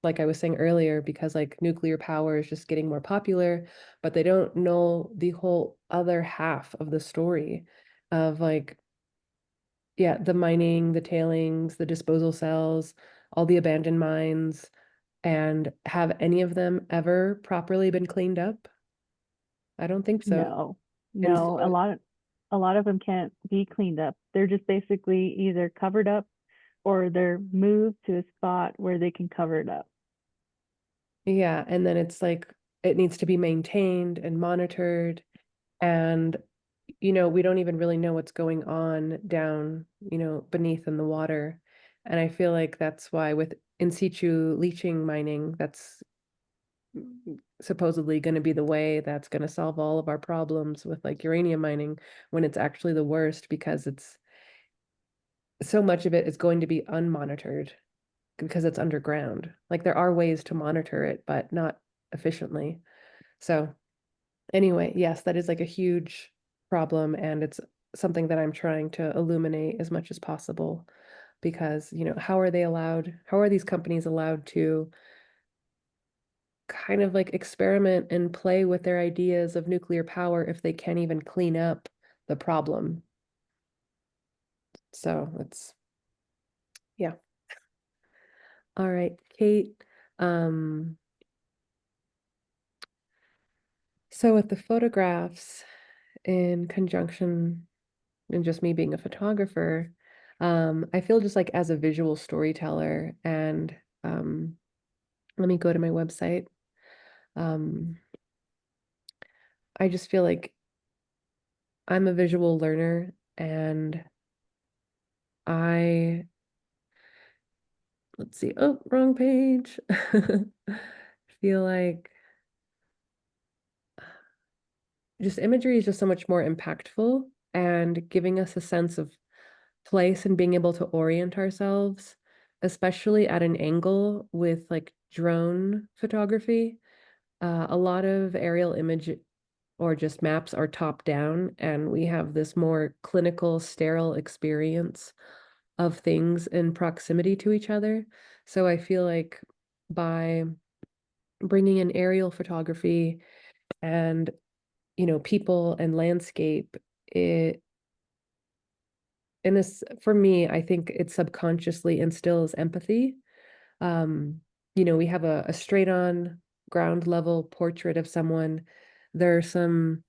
like I was saying earlier, because like nuclear power is just getting more popular, but they don't know the whole other half of the story of like, yeah, the mining, the tailings, the disposal cells, all the abandoned mines, and have any of them ever properly been cleaned up? I don't think so. no, And no. so, A lot of them can't be cleaned up. They're just basically either covered up or they're moved to a spot where they can cover it up. yeah, and then it's like it needs to be maintained and monitored, and we don't even really know what's going on down, beneath in the water. And I feel like that's why with in situ leaching mining, that's supposedly going to be the way that's going to solve all of our problems with like uranium mining, when it's actually the worst because it's so much of it is going to be unmonitored because it's underground. Like there are ways to monitor it, but not efficiently. So anyway, yes, that is like a huge problem, and it's something that I'm trying to illuminate as much as possible because, how are these companies allowed to kind of like experiment and play with their ideas of nuclear power if they can't even clean up the problem? So it's, yeah. All right, Kate. Um, so with the photographs in conjunction and just me being a photographer, I feel just like as a visual storyteller, and let me go to my website. Um, I just feel like I'm a visual learner, and I let's see. Oh, wrong page. I feel like just imagery is just so much more impactful and giving us a sense of place and being able to orient ourselves, especially at an angle with like drone photography. A lot of aerial image or just maps are top down, and we have this more clinical, sterile experience of things in proximity to each other. So I feel like by bringing in aerial photography and, people and landscape, it and this for me, I think it subconsciously instills empathy. Um, we have a straight on ground level portrait of someone. There are some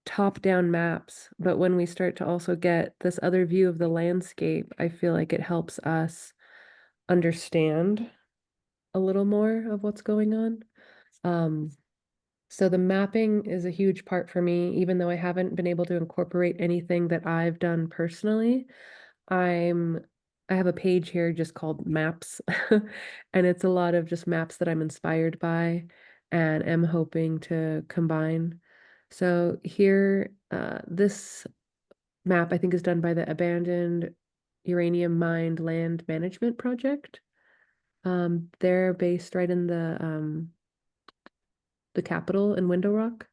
top down maps, but when we start to also get this other view of the landscape, I feel like it helps us understand a little more of what's going on. Um, so the mapping is a huge part for me, even though I haven't been able to incorporate anything that I've done personally. I'm I have a page here just called maps, and it's a lot of just maps that I'm inspired by and am hoping to combine. So here, this map I think is done by the Abandoned Uranium Mined Land Management Project. They're based right in the capital in Window Rock.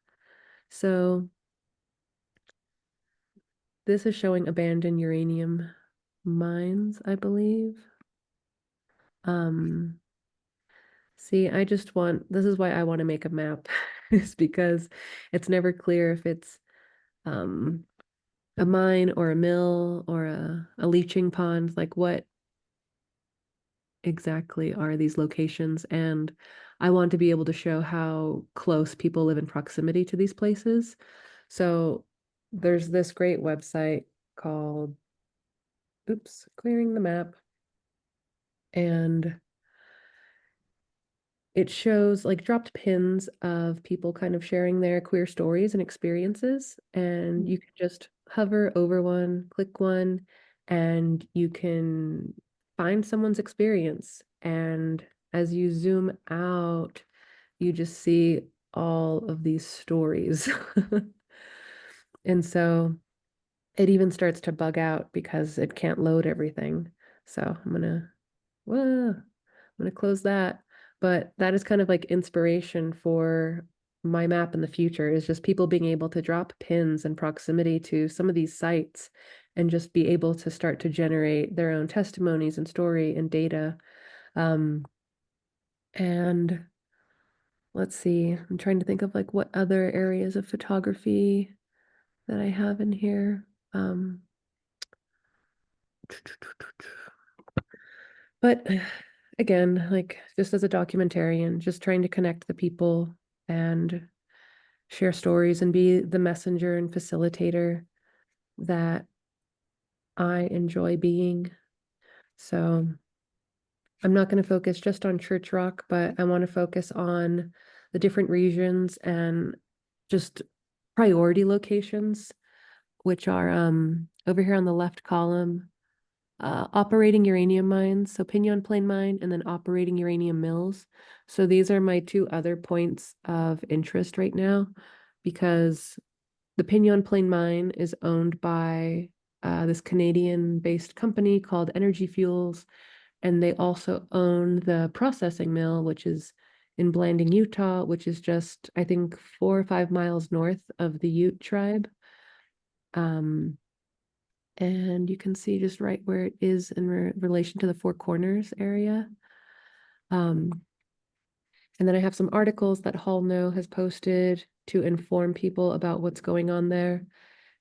So this is showing abandoned uranium mines, I believe. See, this is why I want to make a map, is because it's never clear if it's um a mine or a mill or a leaching pond, like what exactly are these locations? And I want to be able to show how close people live in proximity to these places. So there's this great website called, oops, clearing the map. And it shows like dropped pins of people kind of sharing their queer stories and experiences. And you can just hover over one, click one, and you can find someone's experience. And as you zoom out, you just see all of these stories. And so it even starts to bug out because it can't load everything. So I'm gonna close that. But that is kind of like inspiration for my map in the future, is just people being able to drop pins in proximity to some of these sites and just be able to start to generate their own testimonies and story and data. And let's see, I'm trying to think of like what other areas of photography that I have in here. But again, like just as a documentarian, just trying to connect the people and share stories and be the messenger and facilitator that I enjoy being. So I'm not going to focus just on Church Rock, but I want to focus on the different regions and just priority locations, which are over here on the left column, operating uranium mines, so Pinyon Plain Mine, and then operating uranium mills. So these are my two other points of interest right now, because the Pinyon Plain Mine is owned by this Canadian-based company called Energy Fuels, and they also own the processing mill, which is in Blanding, Utah, which is just, I think, 4 or 5 miles north of the Ute tribe. And you can see just right where it is in relation to the Four Corners area. And then I have some articles that Hall No has posted to inform people about what's going on there.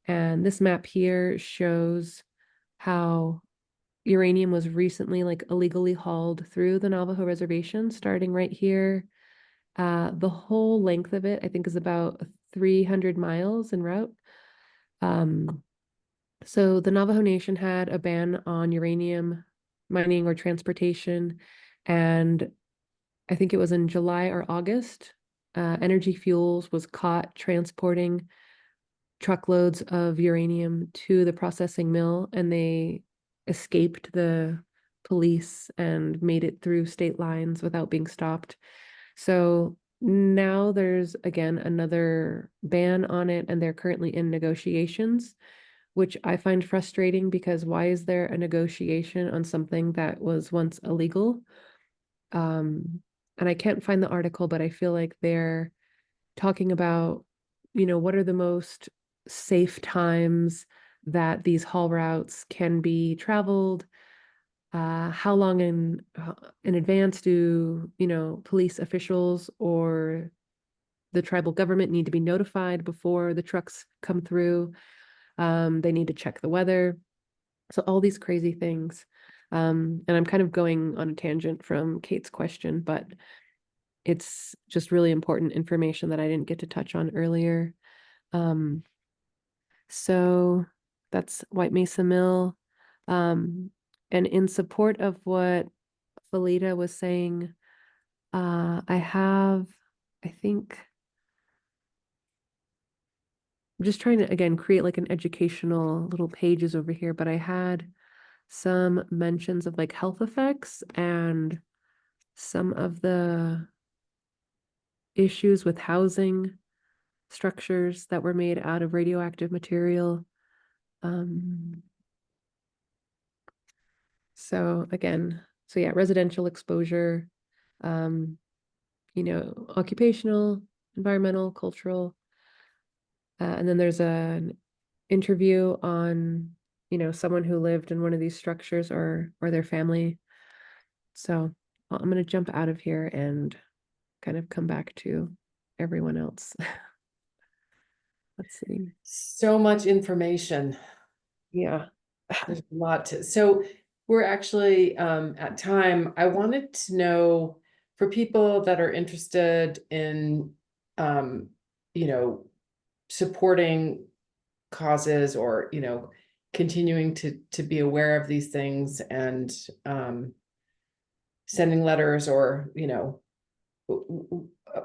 And this map here shows how uranium was recently like illegally hauled through the Navajo reservation, starting right here. The whole length of it, I think, is about 300 miles en route. So the Navajo Nation had a ban on uranium mining or transportation, and I think it was in July or August, Energy Fuels was caught transporting truckloads of uranium to the processing mill, and they escaped the police and made it through state lines without being stopped. So now there's again another ban on it, and they're currently in negotiations, which I find frustrating because why is there a negotiation on something that was once illegal? And I can't find the article, but I feel like they're talking about, what are the most safe times that these haul routes can be traveled? How long in advance do, police officials or the tribal government need to be notified before the trucks come through? They need to check the weather. So all these crazy things. And I'm kind of going on a tangent from Kate's question, but it's just really important information that I didn't get to touch on earlier. So that's White Mesa Mill. And in support of what Phillida was saying, I think, I'm just trying to, again, create like an educational little pages over here, but I had some mentions of like health effects and some of the issues with housing structures that were made out of radioactive material. So again, so yeah, residential exposure, occupational, environmental, cultural. And then there's an interview on, someone who lived in one of these structures or their family. So I'm going to jump out of here and kind of come back to everyone else. Let's see. So much information. Yeah. There's a lot to, so we're actually at time. I wanted to know for people that are interested in supporting causes or, continuing to be aware of these things and sending letters or,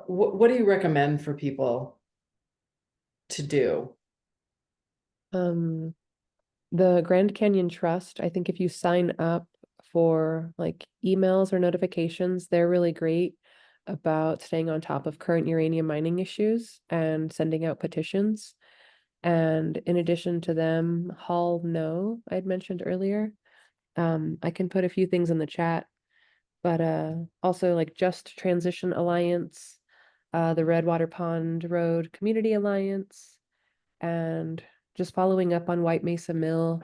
what do you recommend for people to do? The Grand Canyon Trust, I think if you sign up for like emails or notifications, they're really great about staying on top of current uranium mining issues and sending out petitions. And in addition to them, Hall No, I'd mentioned earlier. I can put a few things in the chat, but also like Just Transition Alliance, the Redwater Pond Road Community Alliance, and just following up on White Mesa Mill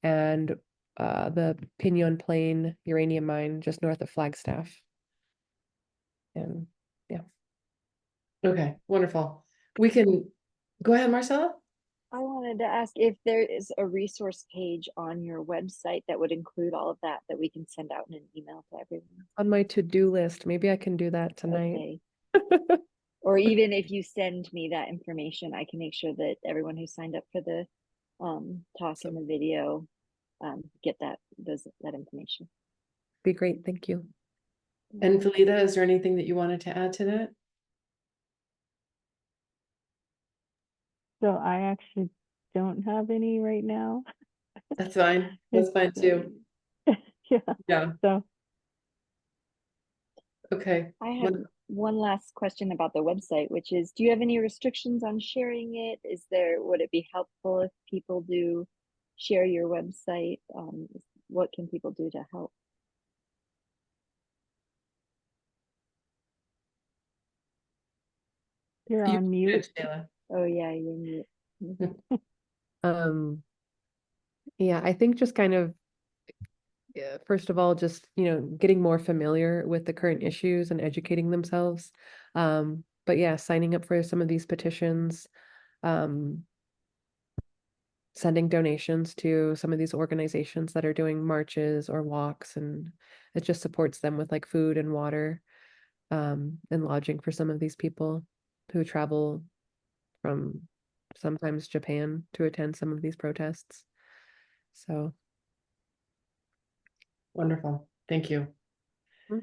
and the Pinon Plain uranium mine just north of Flagstaff. And yeah. Okay, wonderful. We can go ahead, Marcella. I wanted to ask if there is a resource page on your website that would include all of that we can send out in an email to everyone. On my to-do list, maybe I can do that tonight. Okay. Or even if you send me that information, I can make sure that everyone who signed up for the talk and the video get that information. Be great, thank you. And Phillida, is there anything that you wanted to add to that? So I actually don't have any right now. That's fine. That's fine too. Yeah. Yeah. So Okay. I have one last question about the website, which is, do you have any restrictions on sharing it? Would it be helpful if people do share your website? What can people do to help? you're on mute. Shayla. Oh yeah, you're mute. Yeah, I think just kind of first of all, just getting more familiar with the current issues and educating themselves. But yeah, signing up for some of these petitions, sending donations to some of these organizations that are doing marches or walks, and it just supports them with like food and water, and lodging for some of these people who travel from sometimes Japan to attend some of these protests. So Wonderful. Thank you. Mhm.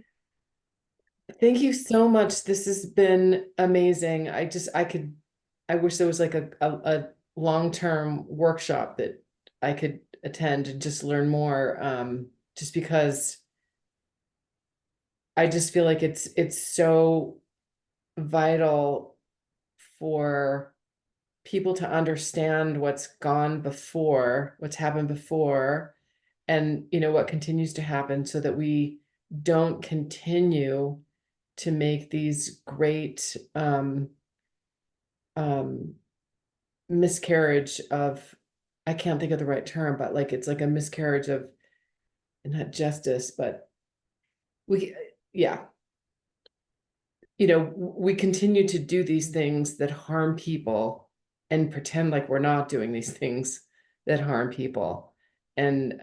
Thank you so much. This has been amazing. I wish there was like a long-term workshop that I could attend and just learn more. just because I just feel like it's so vital for people to understand what's gone before, what's happened before, and what continues to happen, so that we don't continue to make these great miscarriage of, I can't think of the right term, but like it's like a miscarriage of not justice, but yeah, we continue to do these things that harm people and pretend like we're not doing these things that harm people. And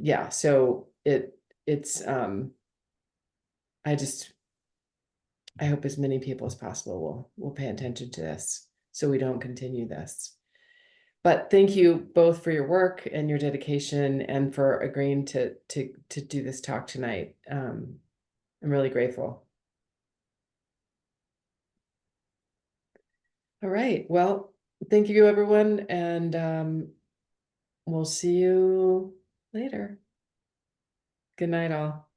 yeah, so it's I hope as many people as possible will pay attention to this, so we don't continue this. But thank you both for your work and your dedication, and for agreeing to do this talk tonight. I'm really grateful. All right, well, thank you, everyone, and we'll see you later. Good night, all.